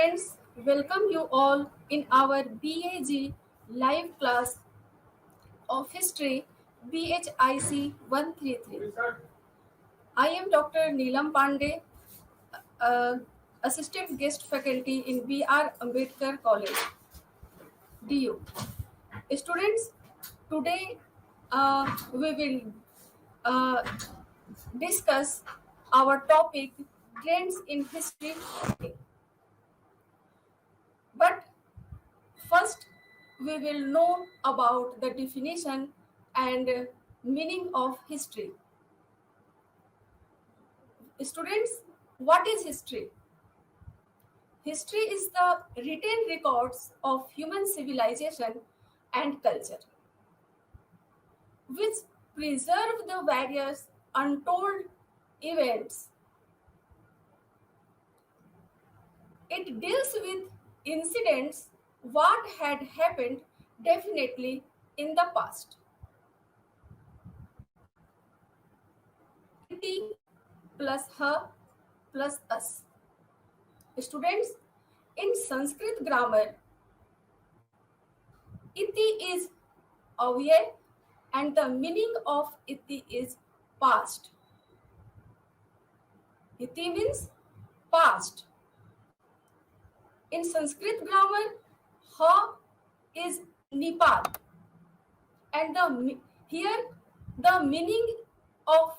Students, welcome you all in our BAG live class of History BHIC 133. I am Dr. Nilam Pandey, uh, Assistant Guest Faculty in B.R. Ambedkar College, DU. Students, today we will uh, discuss our topic Trends in History. But first, we will know about the definition and meaning of history. Students, what is history? History is the written records of human civilization and culture, which preserve the various untold events. It deals with incidents what had happened definitely in the past. Iti plus her plus us. Students, in Sanskrit grammar, iti is away and the meaning of iti is past. Iti means past. In Sanskrit grammar, ha is Nepal, and here the meaning of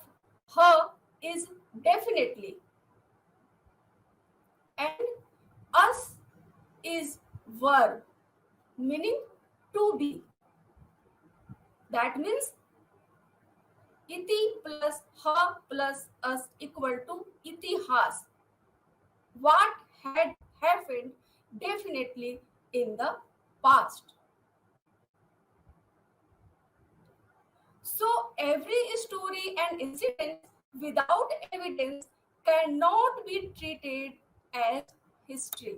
ha is definitely, and us is verb meaning to be. That means iti plus ha plus us equal to itihas. What had happened definitely in the past. So every story and incident without evidence cannot be treated as history.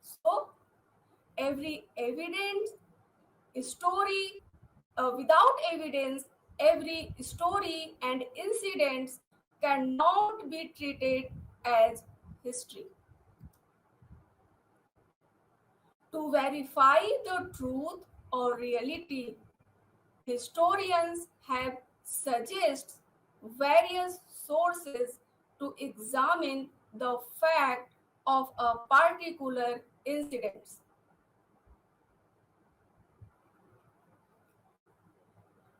So every evidence story without evidence, every story and incidents cannot be treated as history. To verify the truth or reality, historians have suggested various sources to examine the fact of a particular incident.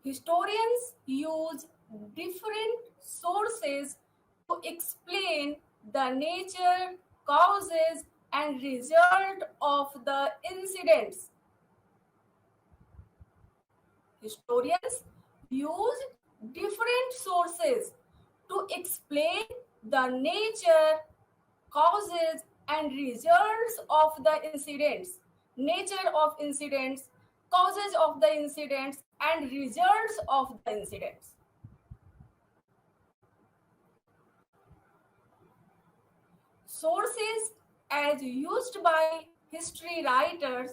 Historians use different sources to explain the nature, causes, and result of the incidents. Historians use different sources to explain the nature, causes, and results of the incidents. Nature of incidents, causes of the incidents, and results of the incidents. Sources as used by history writers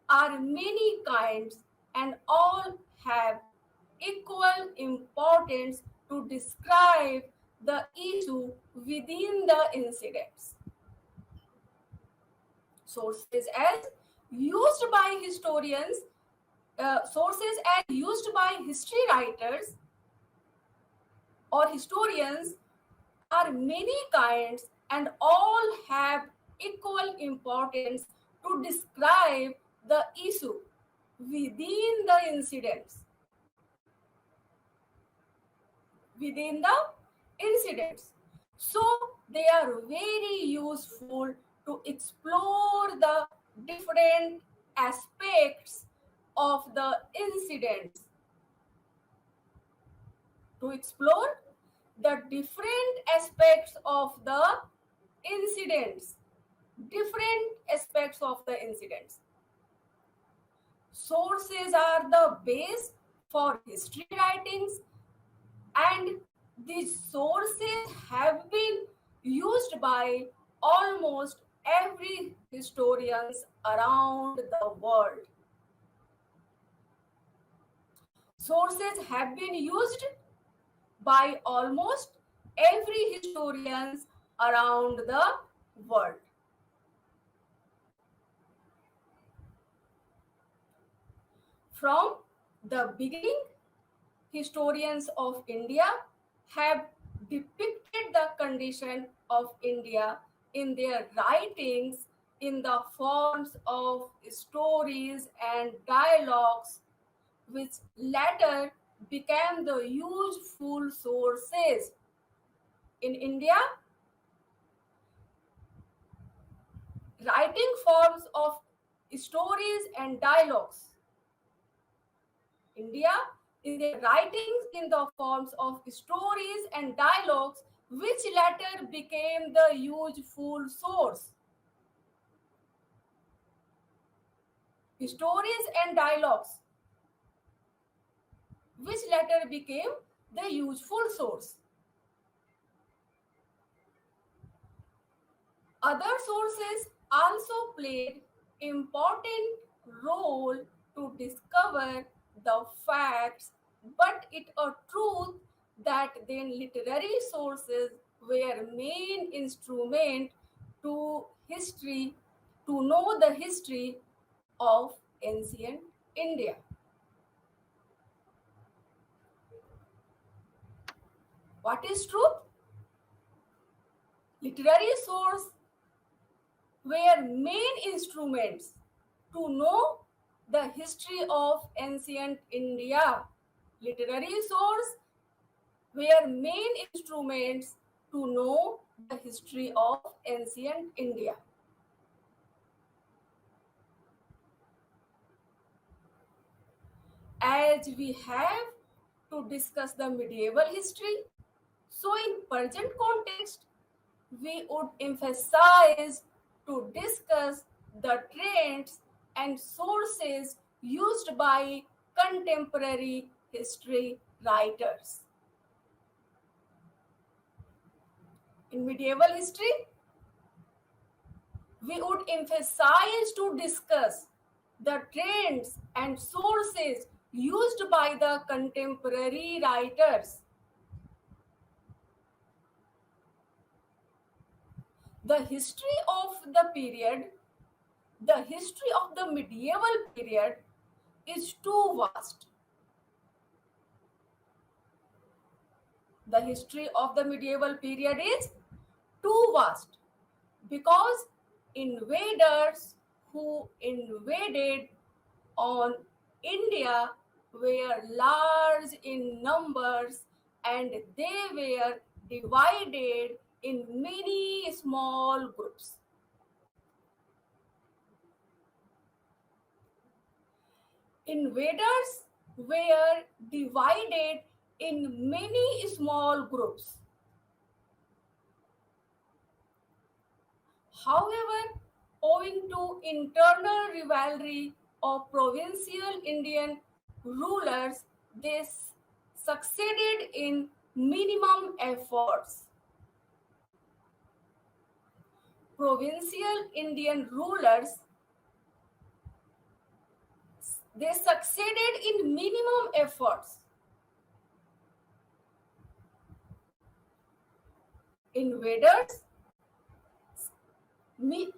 are many kinds and all have equal importance to describe the issue within the incidents. Sources as used by historians, sources as used by history writers or historians are many kinds and all have equal importance to describe the issue within the incidents. Within the incidents. So they are very useful to explore the different aspects of the incidents. To explore the different aspects of the incidents. Different aspects of the incidents. Sources are the base for history writings, and these sources have been used by almost every historians around the world. Sources have been used by almost every historians around the world. From the beginning, historians of India have depicted the condition of India in their writings in the forms of stories and dialogues, which later became the useful sources. In India, writing forms of stories and dialogues. India is their writings in the forms of stories and dialogues, which later became the useful source. Stories and dialogues, which later became the useful source. Other sources also played important role to discover the facts, but it a truth that then literary sources were main instrument to history, to know the history of ancient India. What is truth? Literary source were main instruments to know the history of ancient India. Literary source were main instruments to know the history of ancient India. As we have to discuss the medieval history, so in present context, we would emphasize to discuss the trends and sources used by contemporary history writers. In medieval history, we would emphasize to discuss the trends and sources used by the contemporary writers. The history of the period, the history of the medieval period is too vast. The history of the medieval period is too vast because invaders who invaded on India were large in numbers and they were divided in many small groups. Invaders were divided in many small groups. However, owing to internal rivalry of provincial Indian rulers, they succeeded in minimum efforts. Provincial Indian rulers, they succeeded in minimum efforts. Invaders in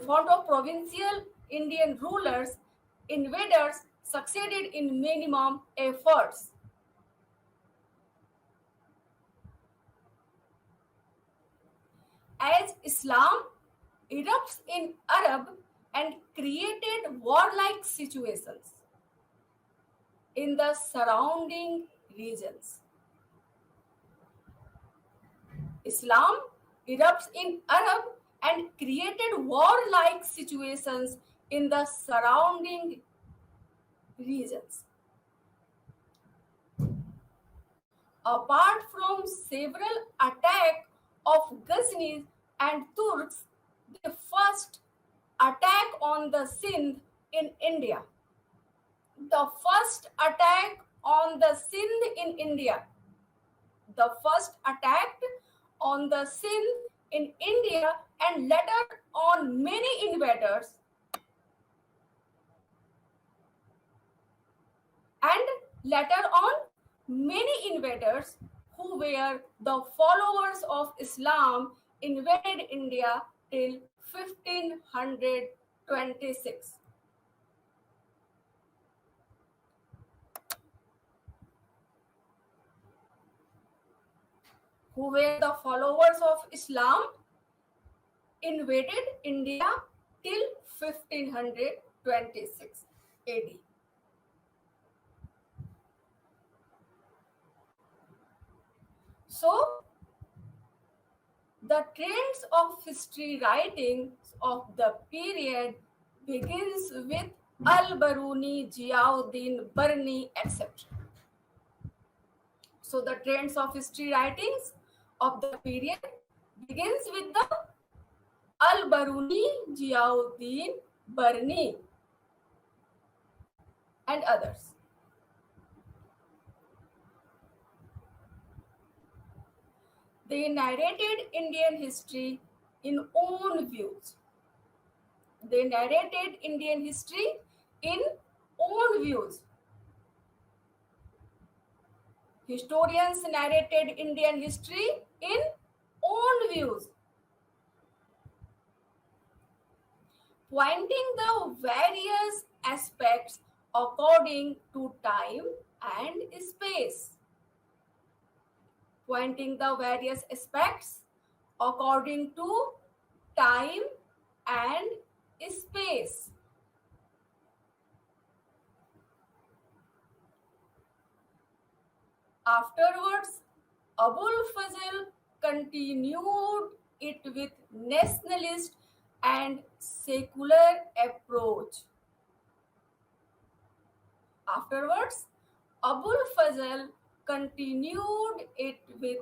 front of provincial Indian rulers, invaders succeeded in minimum efforts. As Islam erupts in Arab and created warlike situations in the surrounding regions. Islam erupts in Arab and created warlike situations in the surrounding regions. Apart from several attacks of Ghaznavis and Turks, the first attack on the Sindh in India. The first attack on the Sindh in India. The first attack on the Sindh in India and later on many invaders who were the followers of Islam, invaded India till 1526. Who were the followers of Islam, invaded India till 1526 AD. So, the trends of history writings of the period begins with Al-Baruni, Ziauddin, Barni, etc. So the trends of history writings of the period begins with the Al-Baruni, Ziauddin, Barni, and others. They narrated Indian history in own views. They narrated Indian history in own views. Historians narrated Indian history in own views, pointing the various aspects according to time and space. Pointing the various aspects according to time and space. Afterwards, Abul Fazl continued it with nationalist and secular approach. Afterwards, Abul Fazl continued it with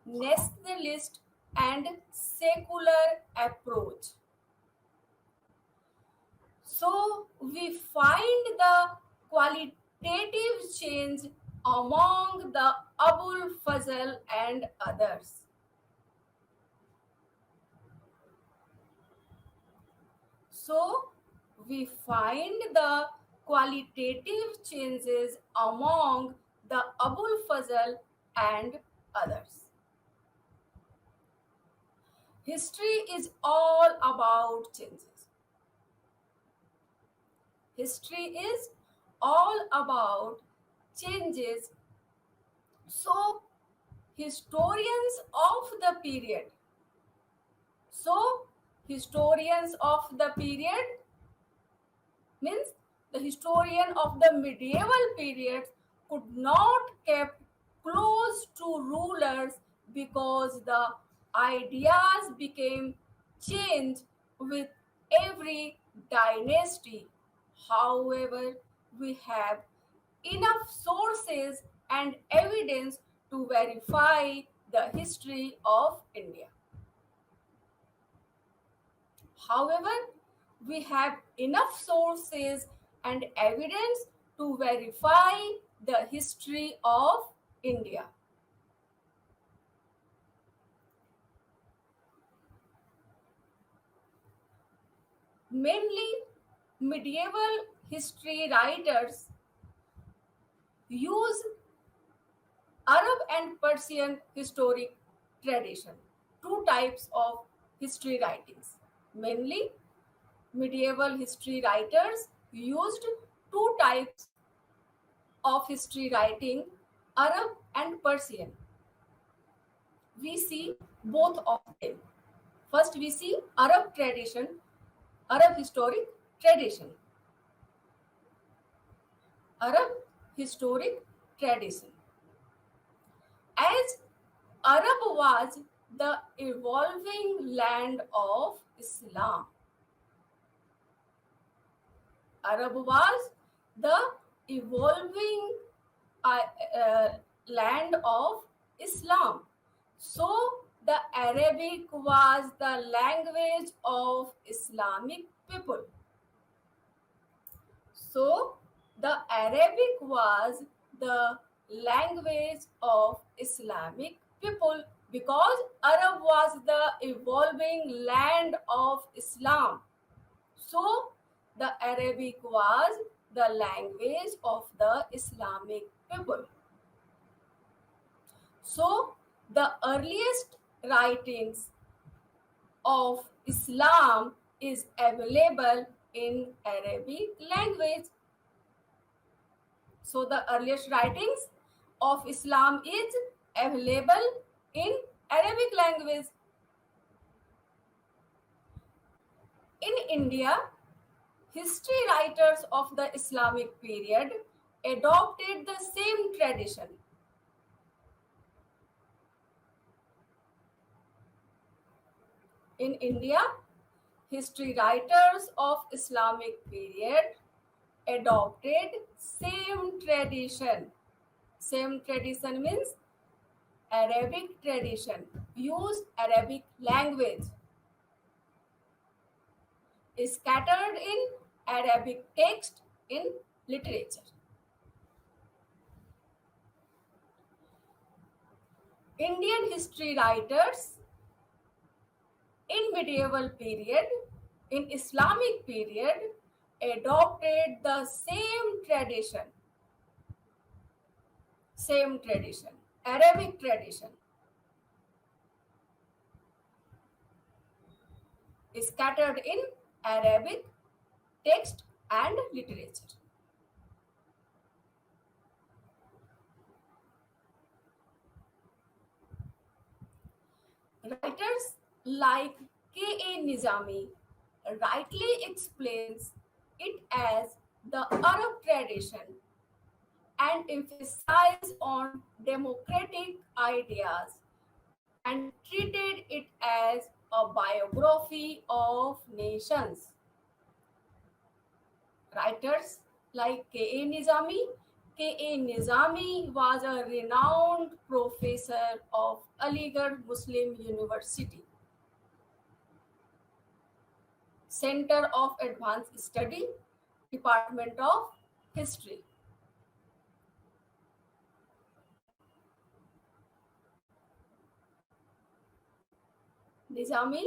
nationalist and secular approach. So we find the qualitative change among the Abul Fazl and others. So we find the qualitative changes among the Abul Fazl and others. History is all about changes. History is all about changes. So, historians of the period. So, historians of the period means the historian of the medieval period could not kept close to rulers because the ideas became changed with every dynasty. However, we have enough sources and evidence to verify the history of India. However, we have enough sources and evidence to verify the history of India. Mainly, medieval history writers use Arab and Persian historic tradition, two types of history writings. Mainly, medieval history writers used two types of history writing, Arab and Persian. We see both of them. First, we see Arab tradition, Arab historic tradition. Arab historic tradition. As Arab was the evolving land of Islam. Arab was the evolving land of Islam. So, the Arabic was the language of Islamic people. So, the Arabic was the language of Islamic people because Arab was the evolving land of Islam. So, the Arabic was the language of the Islamic people. So, the earliest writings of Islam is available in Arabic language. So, the earliest writings of Islam is available in Arabic language. In India, history writers of the Islamic period adopted the same tradition. In India, history writers of Islamic period adopted same tradition. Same tradition means Arabic tradition. Use Arabic language. Is scattered in Arabic text in literature. Indian history writers in medieval period, in Islamic period, adopted the same tradition, Arabic tradition, is scattered in Arabic text and literature. Writers like K.A. Nizami rightly explains it as the Arab tradition and emphasized on democratic ideas and treated it as a biography of nations. Writers like K.A. Nizami. K.A. Nizami was a renowned professor of Aligarh Muslim University, Center of Advanced Study, Department of History. Nizami.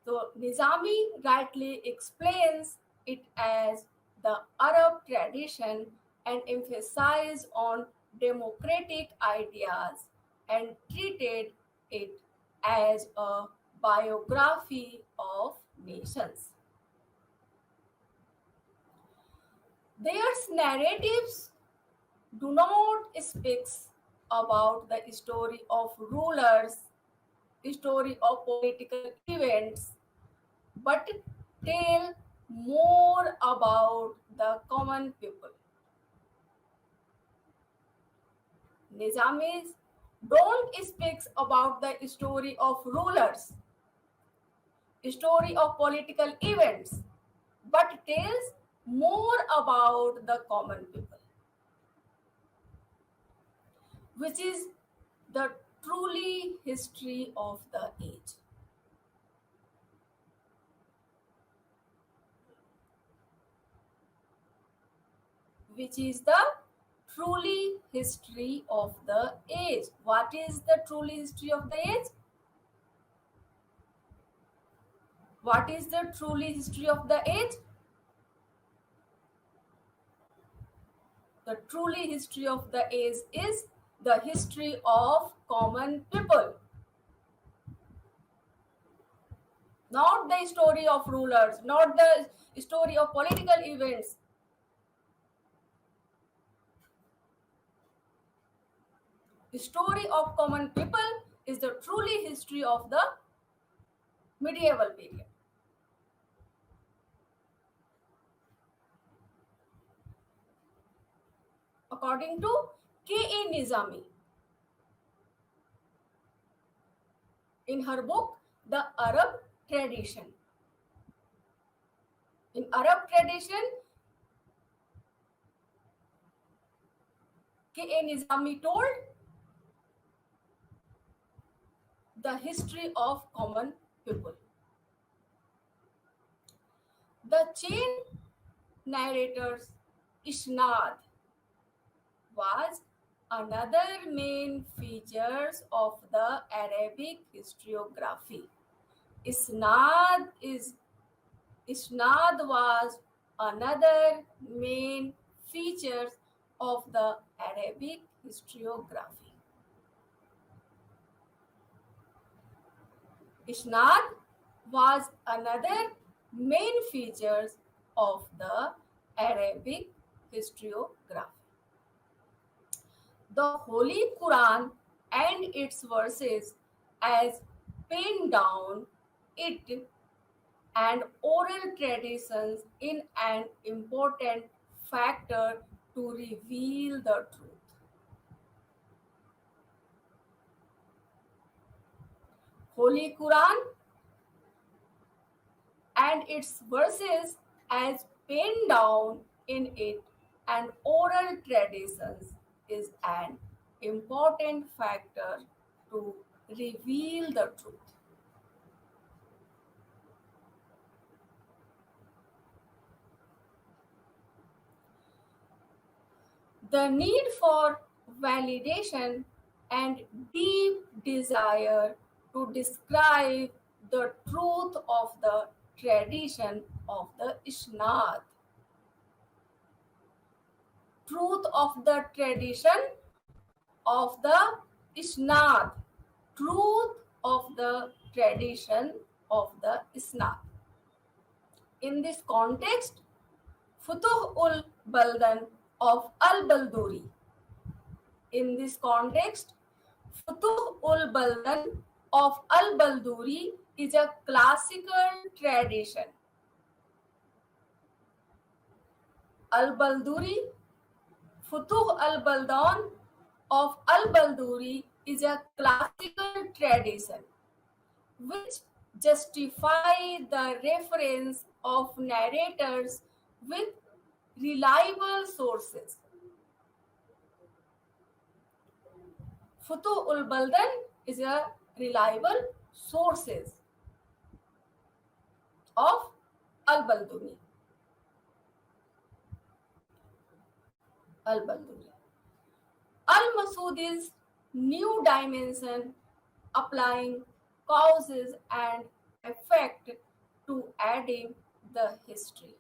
So Nizami rightly explains it as the Arab tradition and emphasized on democratic ideas and treated it as a biography of nations. Their narratives do not speak about the story of rulers, story of political events, but tell more about the common people. Nizamis don't speak about the story of rulers, story of political events, but tells more about the common people, which is the truly history of the age. Which is the truly history of the age. What is the truly history of the age? What is the truly history of the age? The truly history of the age is the history of common people. Not the story of rulers, not the story of political events. The story of common people is the truly history of the medieval period. According to K.A. Nizami, in her book, The Arab Tradition. In Arab tradition, K.A. Nizami told the history of common people. The chain narrators Isnad was another main features of the Arabic historiography. Isnad is Isnad was another main features of the Arabic historiography. Isnad was another main feature of the Arabic historiography. The Holy Quran and its verses as penned down it and oral traditions in an important factor to reveal the truth. Holy Quran and its verses as penned down in it and oral traditions is an important factor to reveal the truth. The need for validation and deep desire to describe the truth of the tradition of the Isnad. Truth of the tradition of the Isnad. Truth of the tradition of the Isnad. In this context, Futuh ul Baldan of Al Balduri. In this context, Futuh ul Baldan of Al Balduri is a classical tradition. Al Balduri, Futuh al Baldan of Al Balduri is a classical tradition which justify the reference of narrators with reliable sources. Futuh ul Baldan is a reliable sources of Al Balduri. Al Balduri. Al Masudi's new dimension applying causes and effect to adding the history.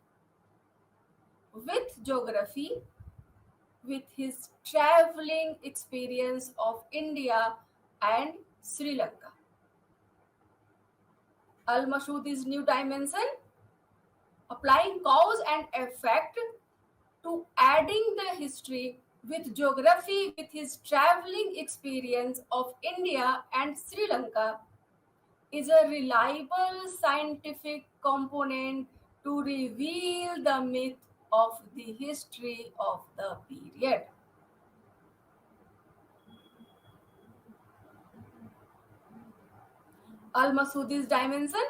With geography, with his traveling experience of India and Sri Lanka. Al Mashudi's new dimension applying cause and effect to adding the history with geography with his traveling experience of India and Sri Lanka is a reliable scientific component to reveal the myth of the history of the period. Al Masudi's dimension,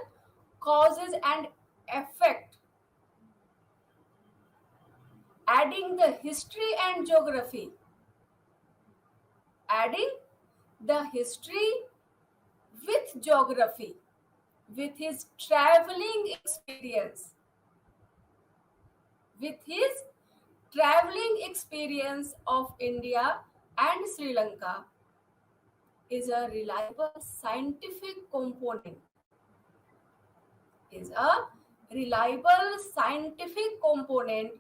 causes and effect, adding the history and geography, adding the history with geography, with his traveling experience, with his traveling experience of India and Sri Lanka is a reliable scientific component, is a reliable scientific component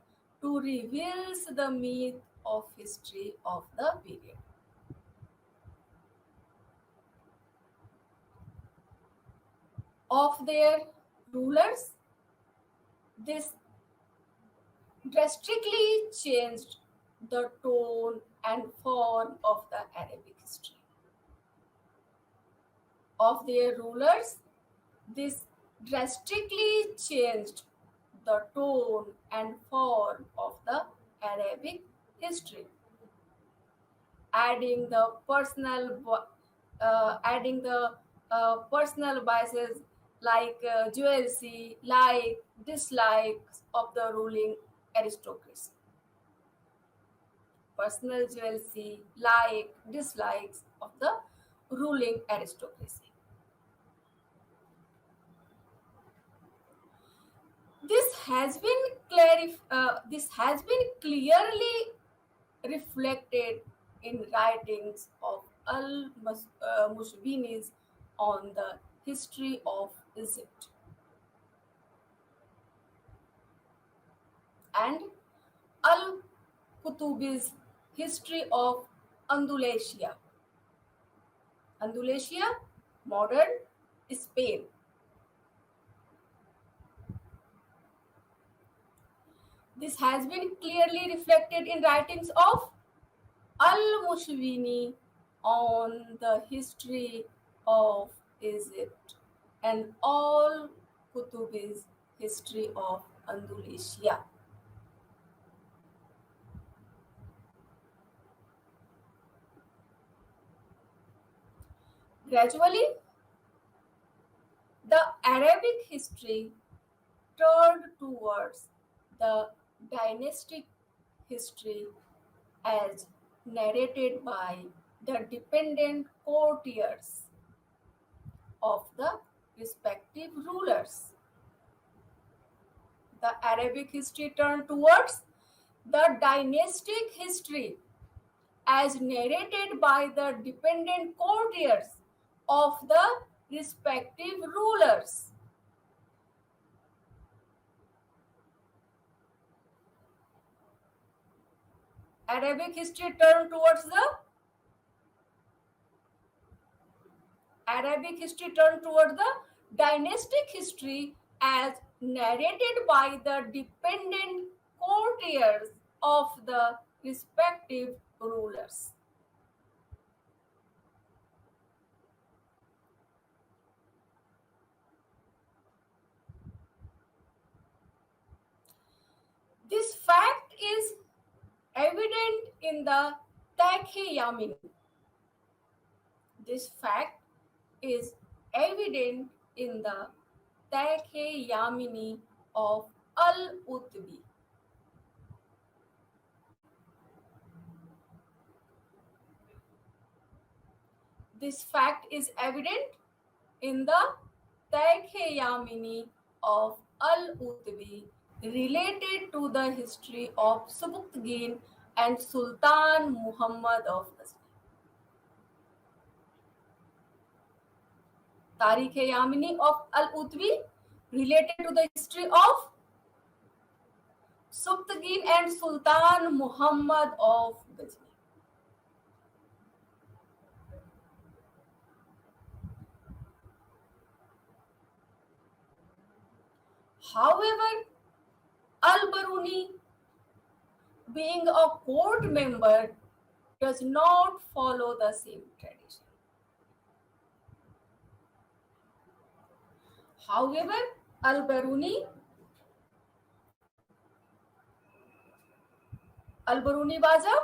to reveal the myth of history of the period. Of their rulers, this drastically changed the tone and form of the Arabic history. Of their rulers, this drastically changed the tone and form of the Arabic history, adding the personal biases like jealousy, like dislikes of the ruling aristocracy. Personal jealousy, like dislikes of the ruling aristocracy. This has been clearly reflected in writings of Mushbinis on the history of Egypt and Al-Kutubi's history of Andalusia. Andalusia, modern Spain. This has been clearly reflected in writings of Al-Mushwini on the history of Egypt and all Kutubi's history of Andalusia. Gradually, the Arabic history turned towards the dynastic history as narrated by the dependent courtiers of the respective rulers. The Arabic history turned towards the dynastic history as narrated by the dependent courtiers of the respective rulers. Arabic history turned towards the dynastic history as narrated by the dependent courtiers of the respective rulers. This fact is evident in the Takhe-Yamini. This fact is evident in the Takhe-Yamini of Al-Utbi. This fact is evident in the Takhe-Yamini of Al-Utbi related to the history of Subuktigin and Sultan Muhammad of Ghazni. Tarikh-e-Yamini of Al-Utbi related to the history of Subuktigin and Sultan Muhammad of Ghazni. However, Al-Baruni, being a court member, does not follow the same tradition. However, Al-Baruni was a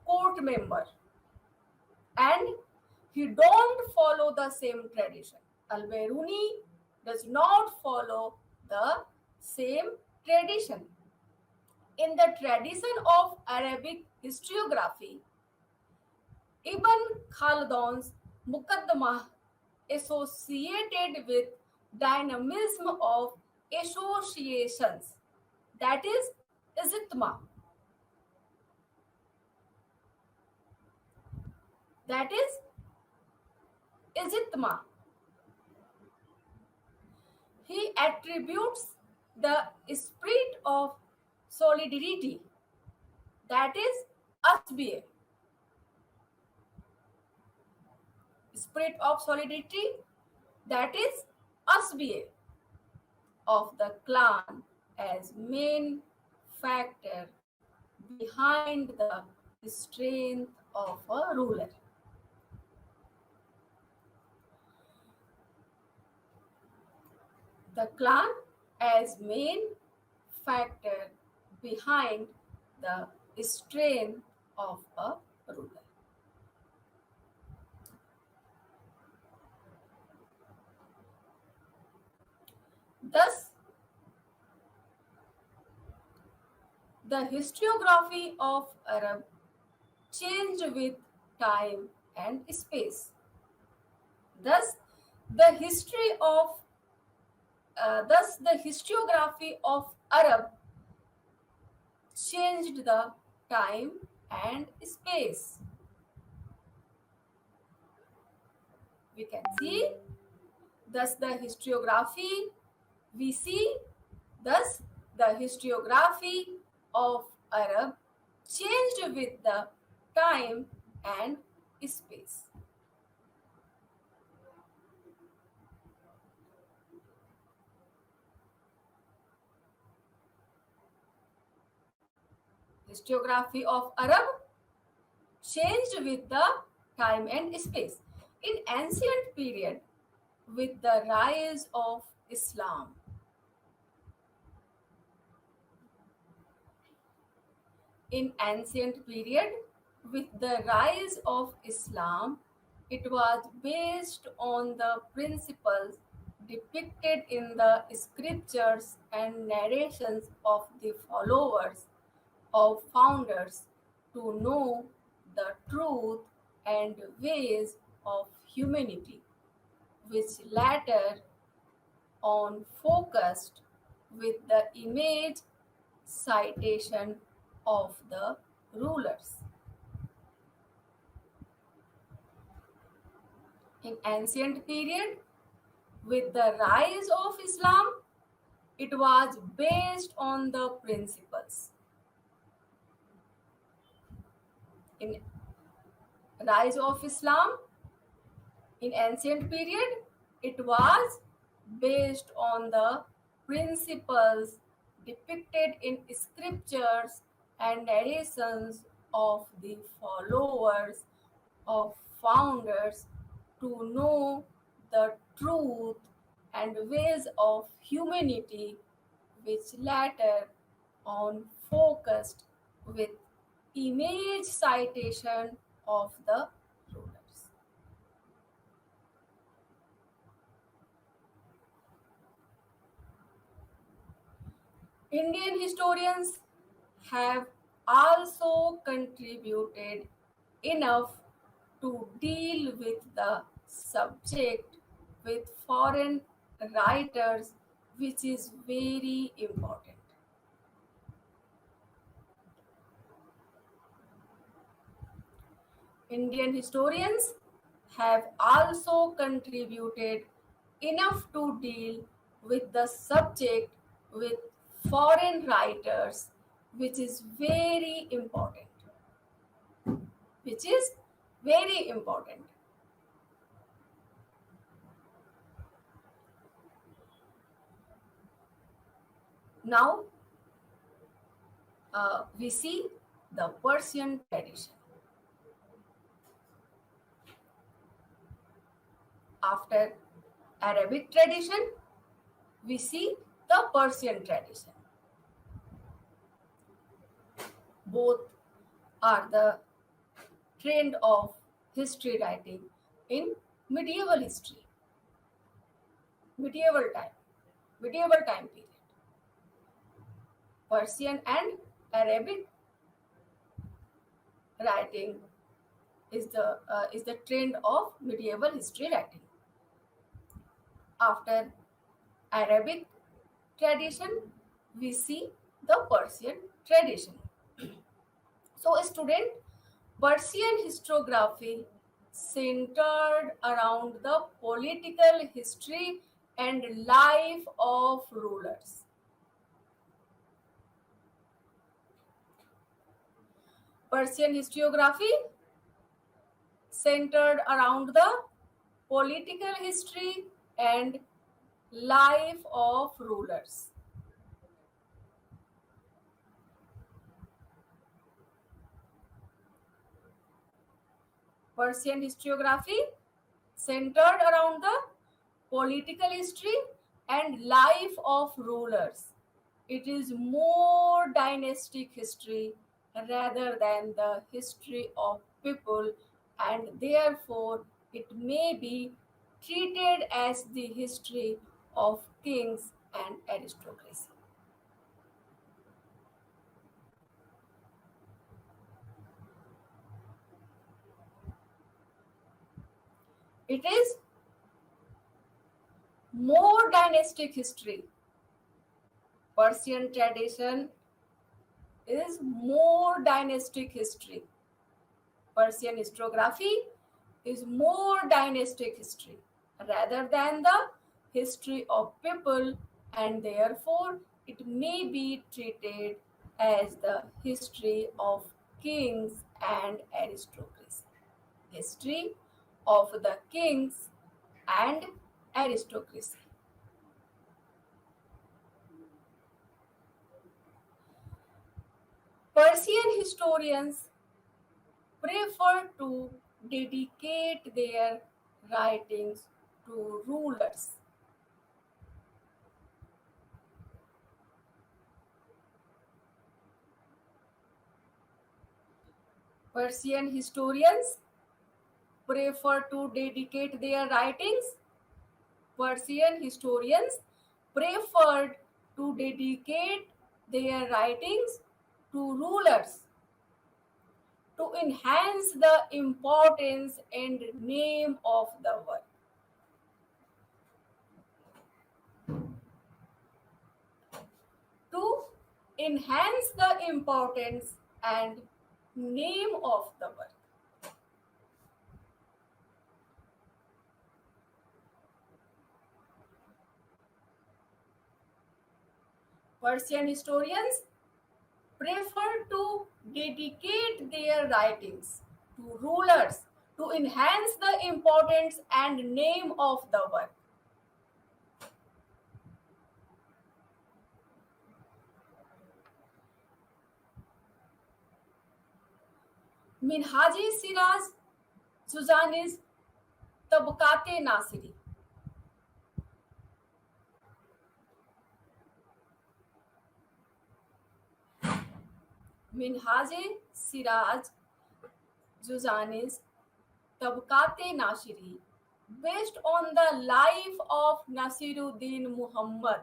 court member and he don't follow the same tradition. Al-Baruni does not follow the same tradition. In the tradition of Arabic historiography, Ibn Khaldun's Muqaddamah associated with dynamism of associations, that is Izitma. That is Izitma. He attributes the spirit of solidarity, that is Asbiye. Spirit of solidarity, that is Asbiye, of the clan as main factor behind the strength of a ruler. The clan as main factor behind the strength of a ruler. Thus, the historiography of Arab changed with time and space. Thus, the historiography of Arab changed the time and space. We can see, thus the historiography of Arab changed with the time and space. Historiography of Arab changed with the time and space. In ancient period, with the rise of Islam, in ancient period, with the rise of Islam, it was based on the principles depicted in the scriptures and narrations of the followers of founders to know the truth and ways of humanity, which latter on focused with the image citation of the rulers. In ancient period, with the rise of Islam, it was based on the principles. In rise of Islam, in ancient period, it was based on the principles depicted in scriptures and narrations of the followers of founders to know the truth and ways of humanity, which latter on focused with image citation of the rulers. Indian historians have also contributed enough to deal with the subject with foreign writers, which is very important. Indian historians have also contributed enough to deal with the subject with foreign writers, which is very important. Which is very important. Now, we see the Persian tradition. After Arabic tradition, we see the Persian tradition. Both are the trend of history writing in medieval history, medieval time period. Persian and Arabic writing is the trend of medieval history writing. After Arabic tradition, we see the Persian tradition. So, student, Persian historiography centered around the political history and life of rulers. Persian historiography centered around the political history and life of rulers. Persian historiography centered around the political history and life of rulers. It is more dynastic history rather than the history of people, and therefore it may be treated as the history of kings and aristocracy. It is more dynastic history. Persian tradition is more dynastic history. Persian historiography is more dynastic history rather than the history of people, and therefore it may be treated as the history of kings and aristocracy. History of the kings and aristocracy. Persian historians prefer to dedicate their writings to rulers. Persian historians prefer to dedicate their writings. Persian historians preferred to dedicate their writings to rulers to enhance the importance and name of the work. To enhance the importance and name of the work. Persian historians prefer to dedicate their writings to rulers to enhance the importance and name of the work. Minhaj Siraz Suzani's Tabaqat-e Nasiri. Minhaj Siraj Juzani's Tabaqat-e Nasiri, based on the life of Nasiruddin Muhammad.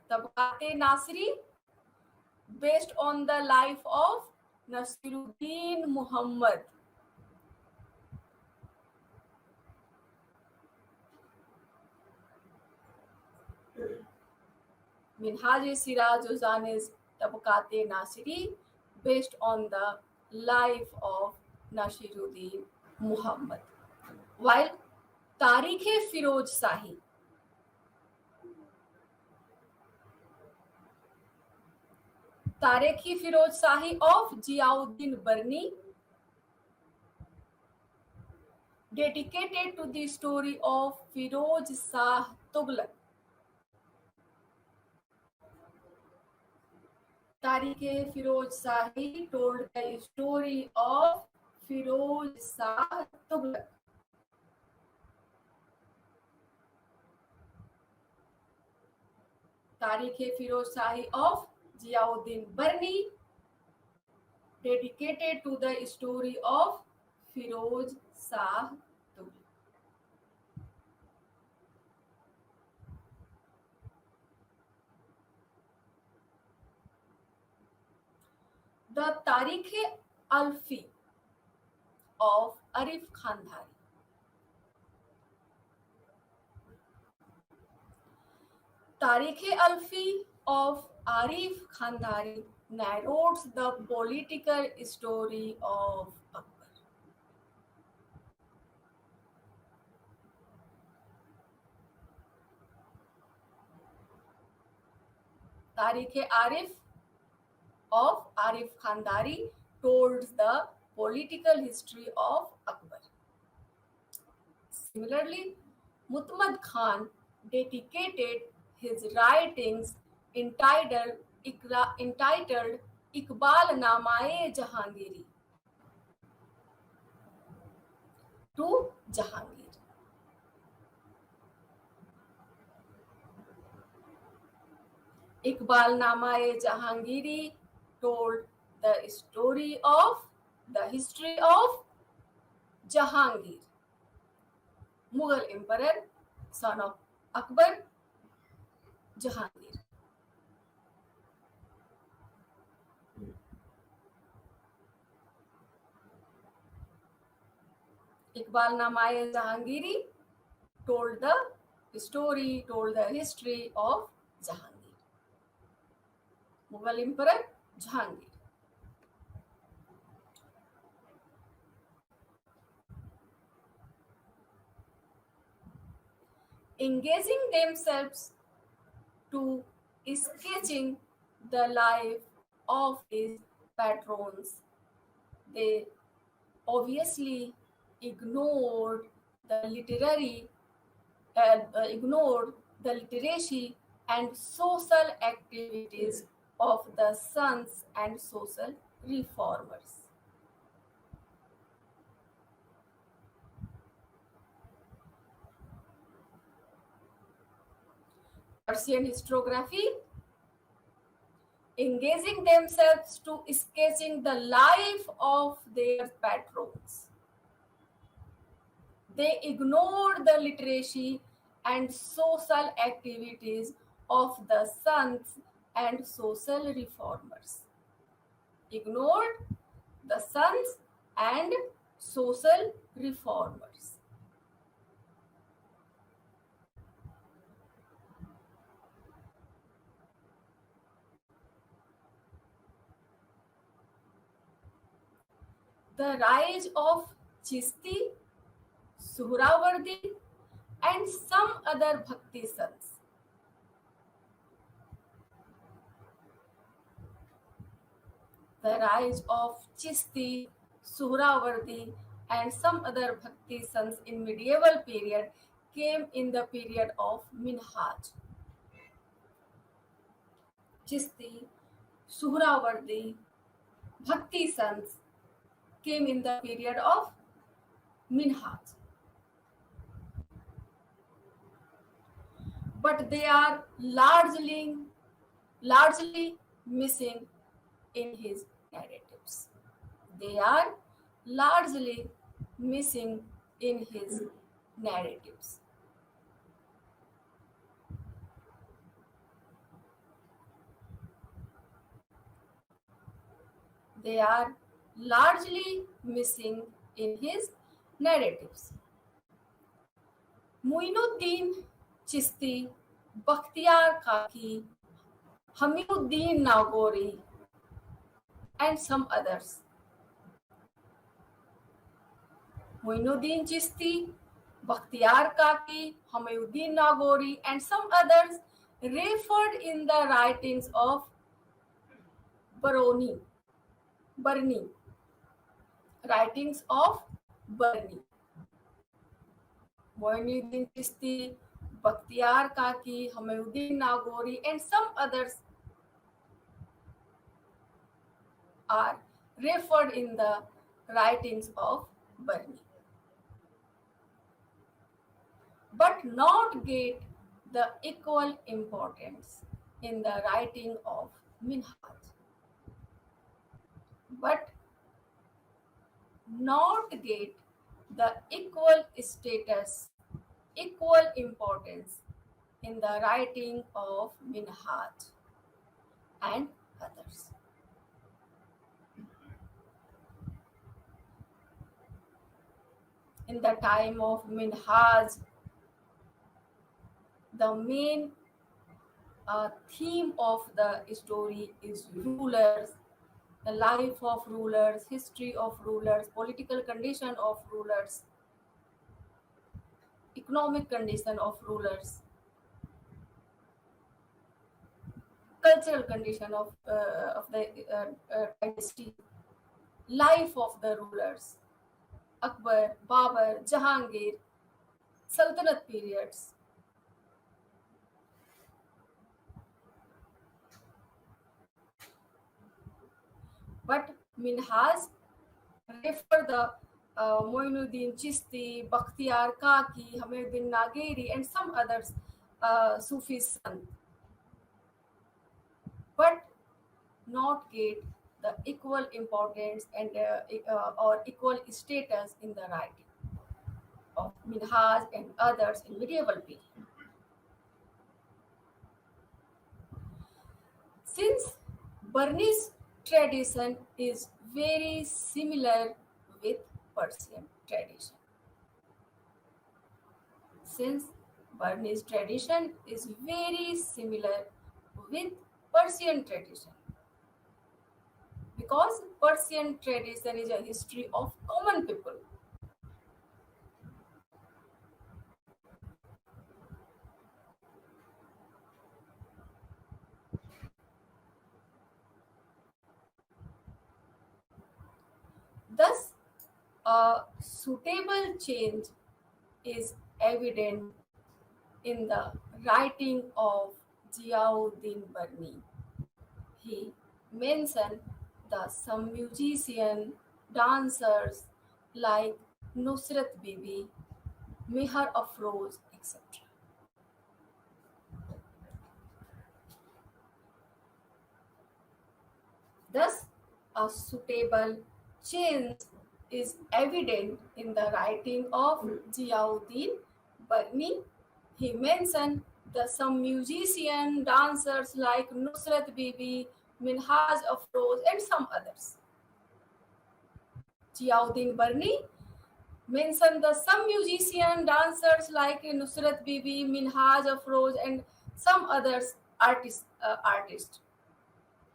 Tabaqat-e Nasiri, based on the life of Nasiruddin Muhammad. Minhaj Siraj Juzani's Tabaqat-e Nasiri, based on the life of Nasiruddin Muhammad. While Tarikh-e Firoz Shahi, Tarikh-e Firoz Shahi of Ziauddin Barni, dedicated to the story of Firoz Shah Tughlaq. Tarikh-e Firoz Shahi told the story of Firoz Shah Tughlaq. Tarikh-e Firoz Shahi of Ziauddin Barni, dedicated to the story of Firoz Shah Tughlaq. The Tarikh-e-Alfi of Arif Khandari. Tarikh-e-Alfi of Arif Khandari narrates the political story of Akbar. Tarikh-e-Arif of Arif Khandari told the political history of Akbar. Similarly, Mutmad Khan dedicated his writings entitled Iqbal Namae Jahangiri to Jahangir. Iqbal Namae Jahangiri told the history of Jahangir, Mughal emperor, son of Akbar, Jahangir. Iqbal Namae Jahangiri told the history of Jahangir, Mughal emperor, Jahangir. Engaging themselves to sketching the life of his patrons, they obviously ignored the literacy and social activities of the sons and social reformers. Persian historiography, engaging themselves to sketching the life of their patrons. They ignored the literacy and social activities of the sons and social reformers. Ignored the sons and social reformers. The rise of Chisti, Suhrawardi, and some other Bhakti sons. The rise of Chisti, Suhrawardi, and some other Bhakti sons in medieval period came in the period of Minhaj. Chisti, Suhrawardi, Bhakti sons came in the period of Minhaj. But they are largely missing in his narratives. They are largely missing in his narratives. They are largely missing in his narratives. Muinuddin Chisti, Bakhtiyar Kaki, Hamiduddin Nagori, and some others. Muinuddin Chisti, Bakhtiyar Kaki, Hamiduddin Nagori, and some others referred in the writings of Baroni, Barni, writings of Barni. Muinuddin Chisti, Bakhtiyar Kaki, Hamiduddin Nagori, and some others are referred in the writings of Barni, but not get the equal importance in the writing of Minhaj, but not get the equal status, equal importance in the writing of Minhaj and others. In the time of Minhaj, the main theme of the story is rulers, the life of rulers, history of rulers, political condition of rulers, economic condition of rulers, cultural condition of the dynasty, life of the rulers, Akbar, Babur, Jahangir, Sultanate periods. But Minhaj refer the Moinuddin Chisti, Bakhtiyar Kaki, Hamiduddin Nageri, and some others Sufi son, but not get the equal importance and or equal status in the writing of Minhaj and others in medieval period. Since Burmese tradition is very similar with Persian tradition. Since Burmese tradition is very similar with Persian tradition, because Persian tradition is a history of common people. Thus, a suitable change is evident in the writing of Ziauddin Barni. He mentioned some musician, dancers like Nusrat Bibi, Mihar Afroz, etc. Thus, a suitable change is evident in the writing of Ziauddin Barni. He mentioned some musician, dancers like Nusrat Bibi, Minhaj Afroz, and some others. Ziauddin Barni mentioned some musician, dancers like Nusrat Bibi, Minhaj Afroz, and some others artists,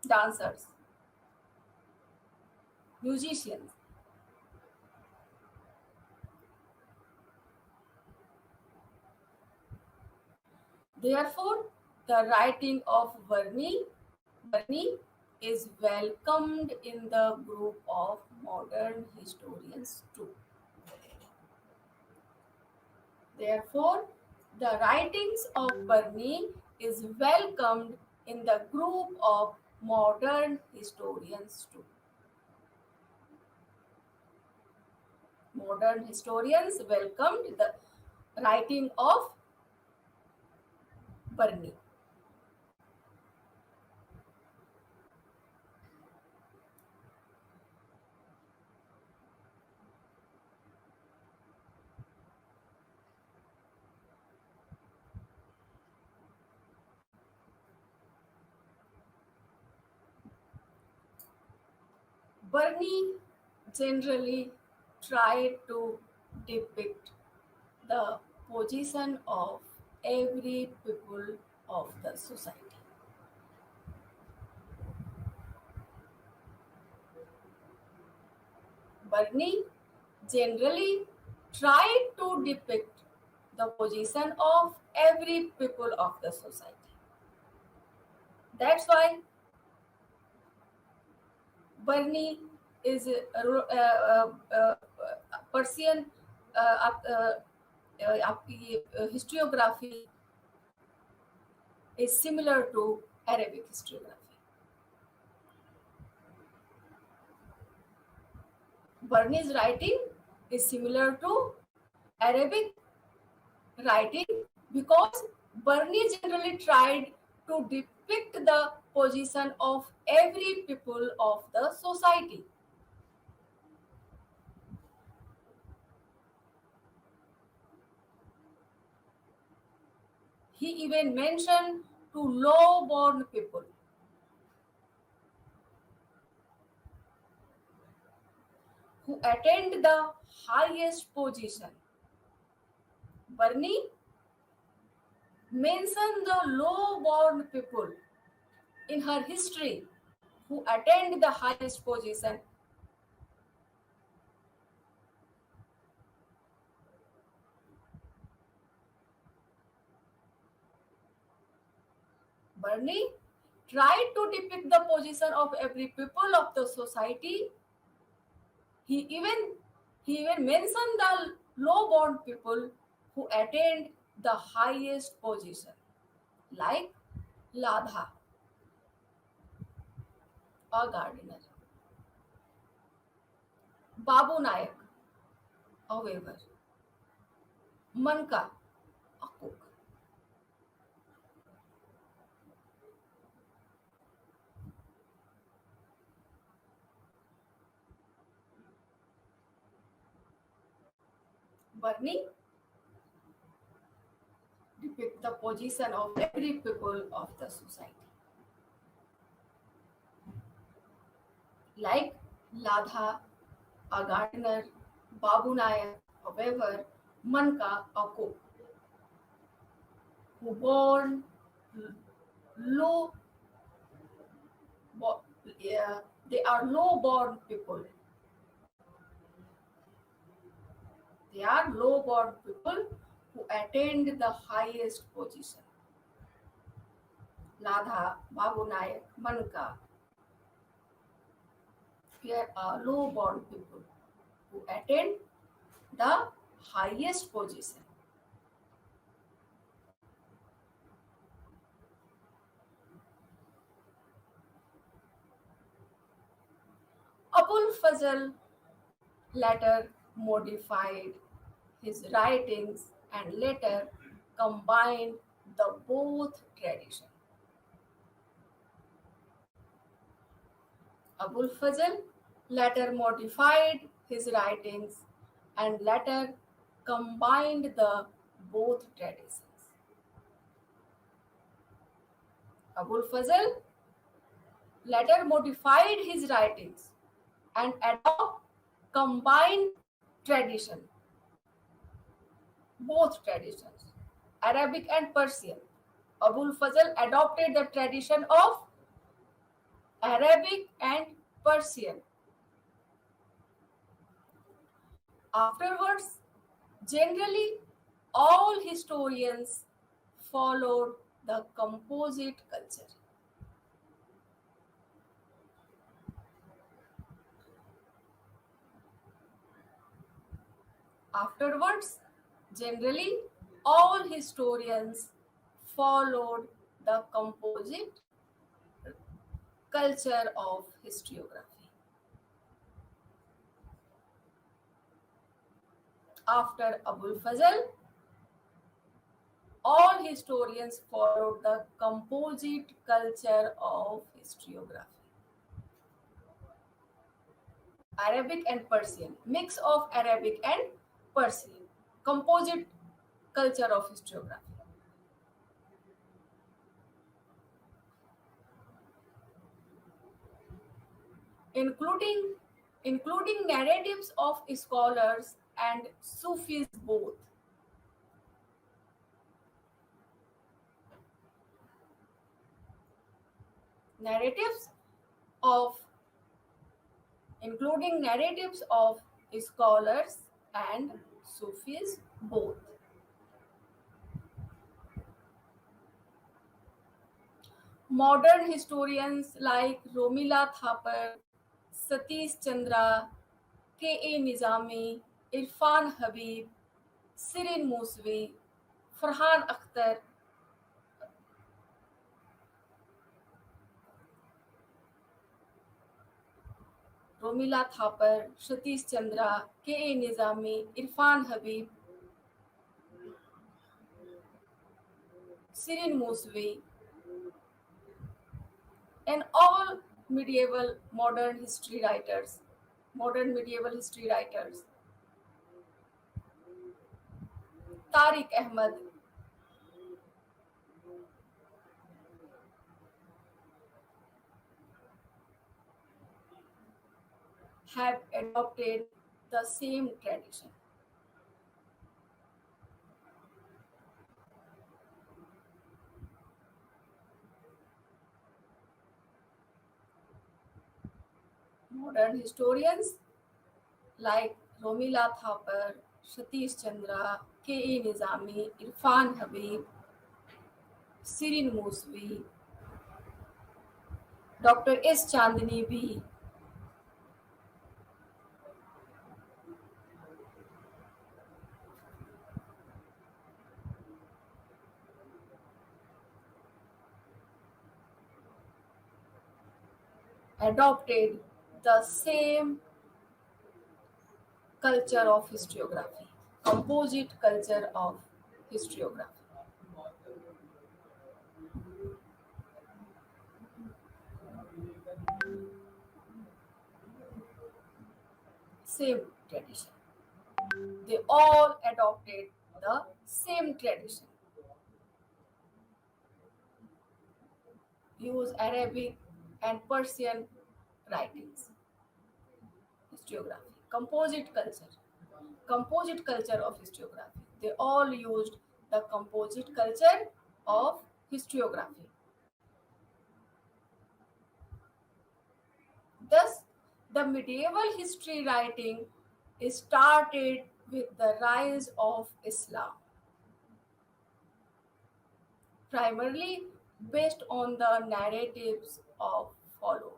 dancers, musicians. Therefore, the writing of Barni is welcomed in the group of modern historians too. Therefore, the writings of Barni is welcomed in the group of modern historians too. Modern historians welcomed the writing of Barni. Barni generally tried to depict the position of every people of the society. Barney generally tried to depict the position of every people of the society. That's why Barney is Persian historiography is similar to Arabic historiography. Barney's writing is similar to Arabic writing because Barney generally tried to depict the position of every people of the society. He even mentioned to low-born people who attained the highest position. Barney mentioned the low-born people in her history who attained the highest position. Barney tried to depict the position of every people of the society. He even mentioned the low-born people who attained the highest position, like Ladha, a gardener, Babu Nayak, a weaver, Manka, a cook. Barney depict the position of every people of the society, like Ladha, a gardener, Babu Nayak, a weaver, Manka, a cook, who born low, yeah, they are low-born people. They are low-born people who attained the highest position. Ladha, Babu Nayak, Manka, here are low-born people who attained the highest position. Abul Fazl later modified his writings and later combined the both traditions. Abul Fazl later modified his writings and later combined the both traditions. Abul Fazl later modified his writings and adopt combined tradition, both traditions, Arabic and Persian. Abul Fazl adopted the tradition of Arabic and Persian. Afterwards, generally, all historians followed the composite culture. Afterwards, generally, all historians followed the composite culture of historiography. After Abul Fazl, all historians followed the composite culture of historiography. Arabic and Persian, mix of Arabic and Persian, composite culture of historiography. Including narratives of scholars and Sufis both. Narratives of including narratives of scholars and Sufis both. Modern historians like Romila Thapar, Satish Chandra, K.A. Nizami, Irfan Habib, Sirin Musvi, Farhan Akhtar, Romila Thapar, Satish Chandra, K.A. Nizami, Irfan Habib, Sirin Musvi, and all modern medieval history writers, Tariq Ahmad, have adopted the same tradition. Modern historians like Romila Thapar, Satish Chandra, K.E. Nizami, Irfan Habib, Sirin Musvi, Dr. S. Chandni B. adopted the same culture of historiography, composite culture of historiography. Same tradition. They all adopted the same tradition. Use Arabic and Persian writings, historiography, composite culture of historiography. They all used the composite culture of historiography. Thus, the medieval history writing started with the rise of Islam, primarily based on the narratives of followers.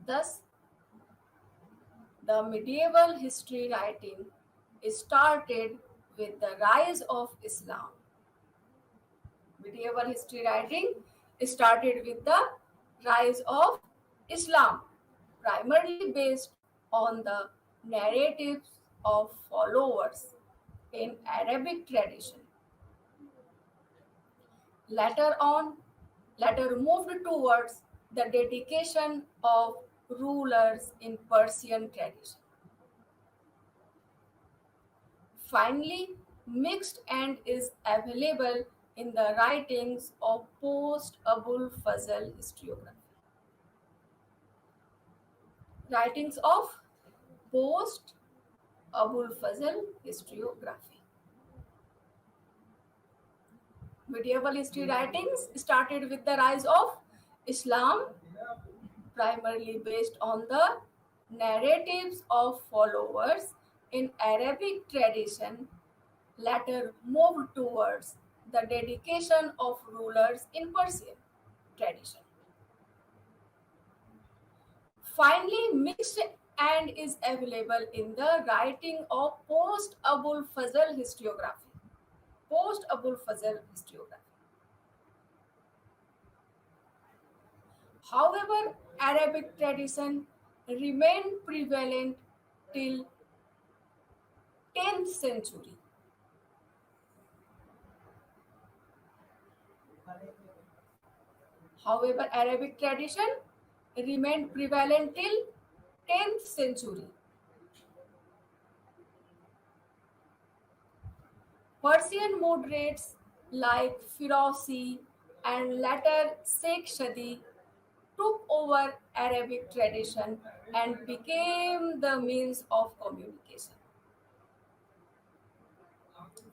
Thus, the medieval history writing started with the rise of Islam. Medieval history writing started with the rise of Islam, primarily based on the narratives of followers in Arabic tradition. Later on, later moved towards the dedication of rulers in Persian tradition. Finally, mixed and is available in the writings of post Abul Fazl historiography. Writings of post Abul Fazl historiography. Medieval history writings started with the rise of Islam, primarily based on the narratives of followers in Arabic tradition, later moved towards the dedication of rulers in Persian tradition. Finally, mixed and is available in the writing of post Abul Fazl historiography. Post Abul Fazl historiography. However, Arabic tradition remained prevalent till 10th century. However, Arabic tradition remained prevalent till 10th century. Persian moderates like Firozi and later Sheikh Shadi took over Arabic tradition and became the means of communication.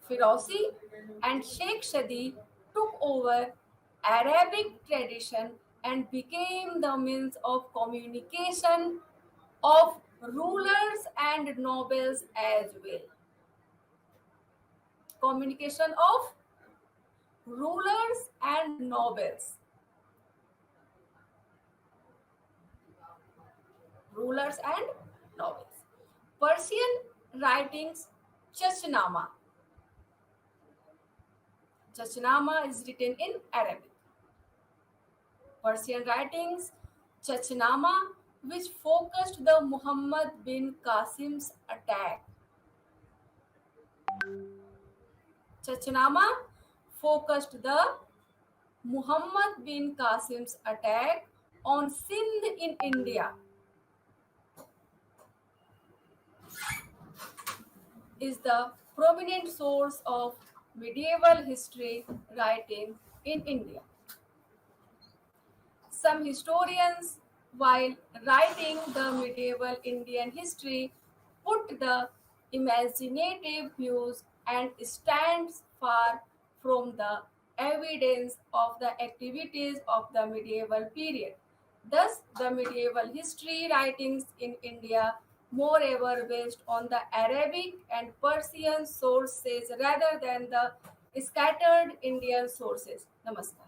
Firozi and Sheikh Shadi took over Arabic tradition and became the means of communication of rulers and nobles as well. Communication of rulers and nobles. Rulers and nobles. Persian writings, Chachnama. Chachnama is written in Arabic. Persian writings, Chachnama, which focused the Muhammad bin Qasim's attack. Chachnama focused the Muhammad bin Qasim's attack on Sindh in India. Is the prominent source of medieval history writing in India. Some historians, while writing the medieval Indian history, put the imaginative views and stands far from the evidence of the activities of the medieval period. Thus, the medieval history writings in India moreover based on the Arabic and Persian sources rather than the scattered Indian sources. Namaskar.